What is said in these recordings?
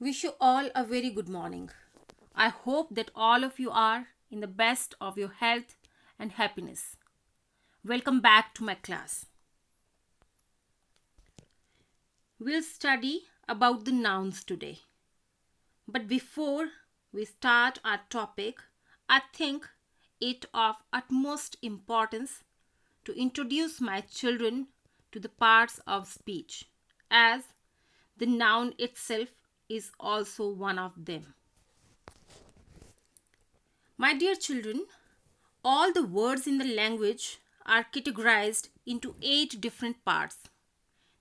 Wish you all a very good morning. I hope that all of you are in the best of your health and happiness. Welcome back to my class. We'll study about the nouns today. But before we start our topic, I think it of utmost importance to introduce my children to the parts of speech, as the noun itself is also one of them. My dear children, all the words in the language are categorized into 8 different parts.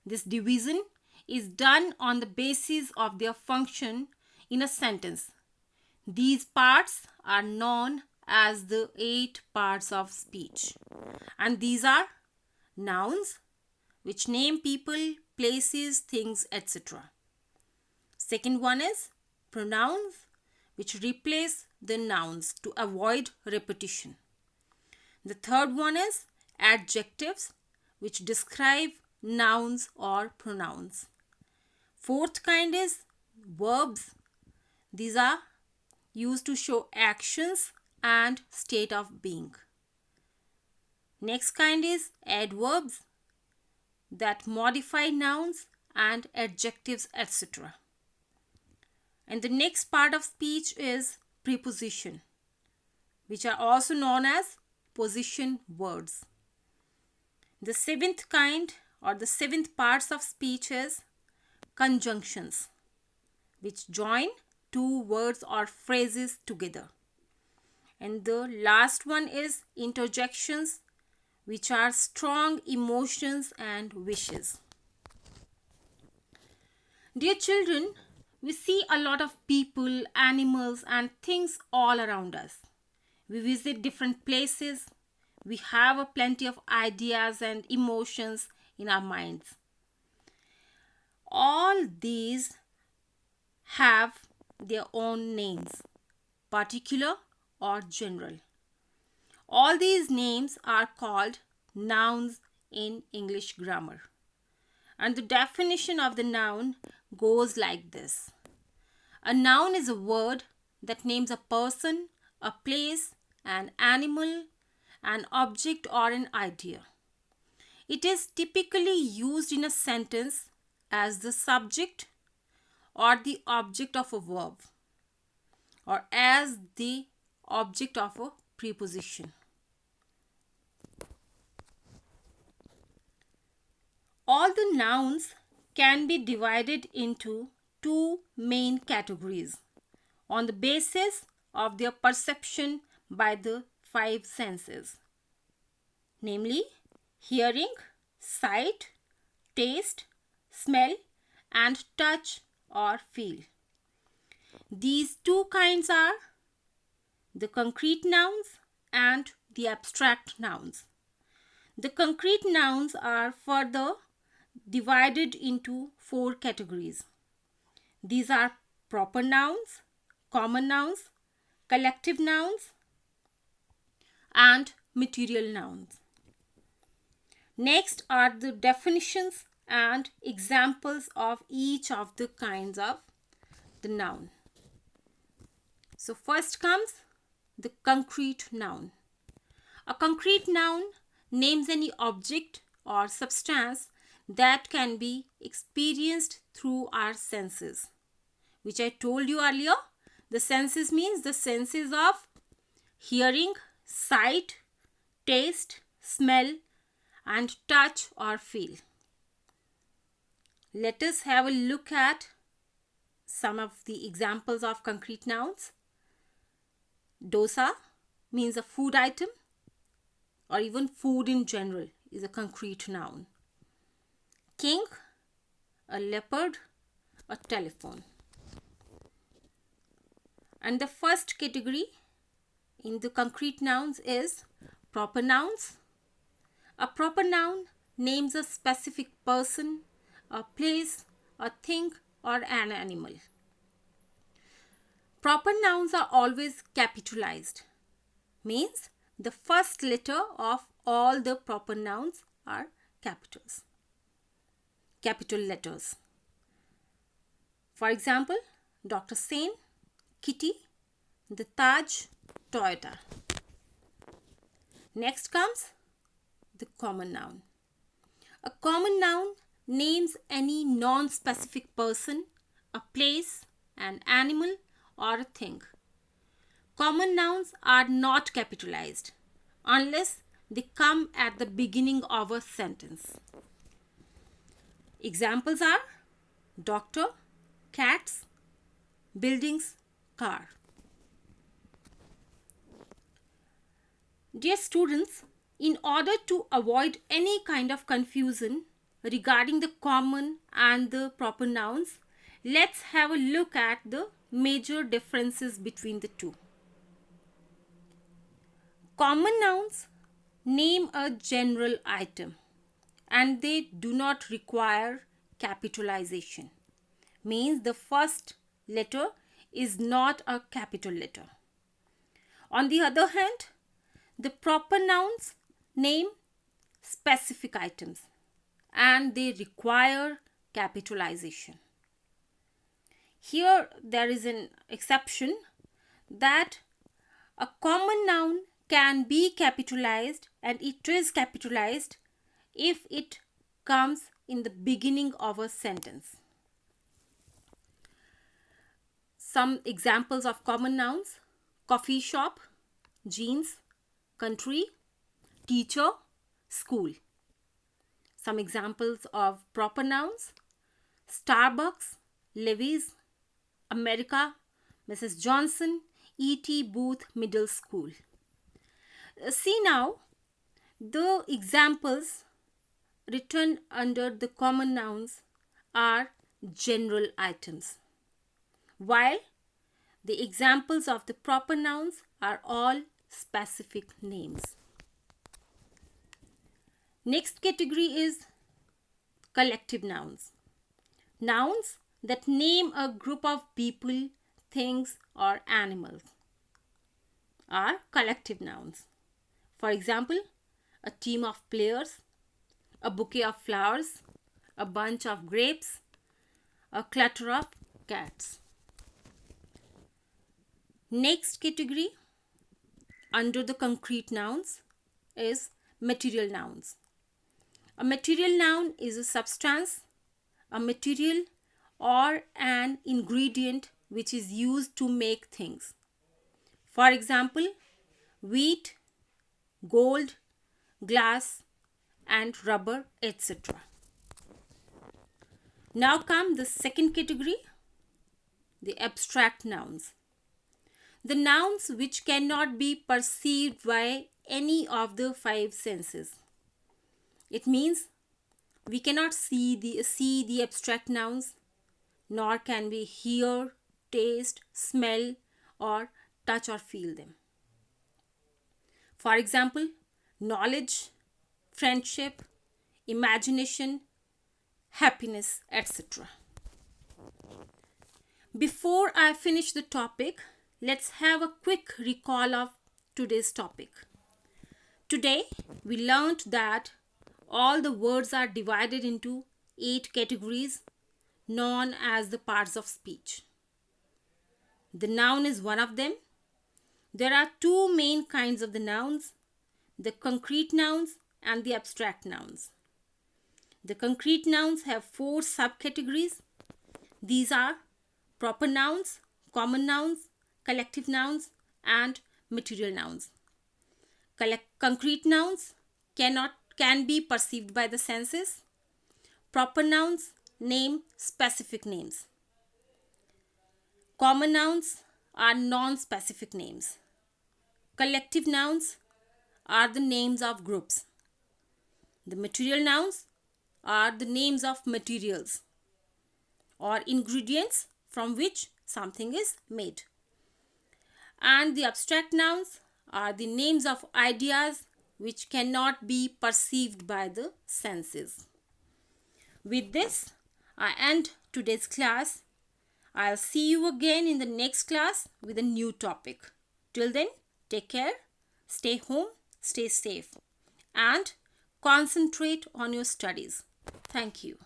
This division is done on the basis of their function in a sentence. These parts are known as the 8 parts of speech. And these are nouns, which name people, places, things, etc. Second one is pronouns, which replace the nouns to avoid repetition. The third one is adjectives, which describe nouns or pronouns. Fourth kind is verbs. These are used to show actions and state of being. Next kind is adverbs that modify nouns and adjectives, etc. And the next part of speech is preposition, which are also known as position words. The seventh kind or the seventh parts of speech is conjunctions, which join two words or phrases together. And the last one is interjections, which are strong emotions and wishes. Dear children, we see a lot of people, animals, and things all around us. We visit different places. We have a plenty of ideas and emotions in our minds. All these have their own names, particular or general. All these names are called nouns in English grammar. And the definition of the noun goes like this. A noun is a word that names a person, a place, an animal, an object, or an idea. It is typically used in a sentence as the subject or the object of a verb, or as the object of a preposition. All the nouns can be divided into two main categories on the basis of their perception by the 5 senses, namely hearing, sight, taste, smell, and touch or feel. These two kinds are the concrete nouns and the abstract nouns. The concrete nouns are further divided into 4 categories. These are proper nouns, common nouns, collective nouns, and material nouns. Next are the definitions and examples of each of the kinds of the noun. So first comes the concrete noun. A concrete noun names any object or substance that can be experienced through our senses, which I told you earlier. The senses means the senses of hearing, sight, taste, smell, and touch or feel. Let us have a look at some of the examples of concrete nouns. Dosa means a food item, or even food in general is a concrete noun. King, a leopard, a telephone. And the first category in the concrete nouns is proper nouns. A proper noun names a specific person, a place, a thing, or an animal. Proper nouns are always capitalized, means the first letter of all the proper nouns are capital letters. For example, Dr. Sen, Kitty, the Taj, Toyota. Next comes the common noun. A common noun names any non-specific person, a place, an animal, or a thing. Common nouns are not capitalized unless they come at the beginning of a sentence. Examples are doctor, cats, buildings, car. Dear students, in order to avoid any kind of confusion regarding the common and the proper nouns, let's have a look at the major differences between the two. Common nouns name a general item and they do not require capitalization. Means the first letter is not a capital letter. On the other hand, the proper nouns name specific items and they require capitalization. Here there is an exception that a common noun can be capitalized, and it is capitalized if it comes in the beginning of a sentence. Some examples of common nouns: coffee shop, jeans, country, teacher, school. Some examples of proper nouns: Starbucks, Levi's, America, Mrs. Johnson, E.T. Booth Middle School. See now, the examples written under the common nouns are general items, while the examples of the proper nouns are all specific names. Next category is collective nouns. Nouns that name a group of people, things, or animals are collective nouns. For example, a team of players, a bouquet of flowers, a bunch of grapes, a clutter of cats. Next category under the concrete nouns is material nouns. A material noun is a substance, a material, or an ingredient which is used to make things. For example, wheat, gold, glass, and rubber, etc. Now come the second category, the abstract nouns. The nouns which cannot be perceived by any of the five senses. It means we cannot see the abstract nouns, nor can we hear, taste, smell, or touch or feel them. For example, knowledge, friendship, imagination, happiness, etc. Before I finish the topic, let's have a quick recall of today's topic. Today, we learned that all the words are divided into 8 categories known as the parts of speech. The noun is one of them. There are two main kinds of the nouns, the concrete nouns and the abstract nouns. The concrete nouns have 4 subcategories. These are proper nouns, common nouns, collective nouns, and material nouns. Concrete nouns can be perceived by the senses. Proper nouns name specific names. Common nouns are non-specific names. Collective nouns are the names of groups. The material nouns are the names of materials or ingredients from which something is made. And the abstract nouns are the names of ideas which cannot be perceived by the senses. With this, I end today's class. I'll see you again in the next class with a new topic. Till then, take care, stay home, stay safe, and concentrate on your studies. Thank you.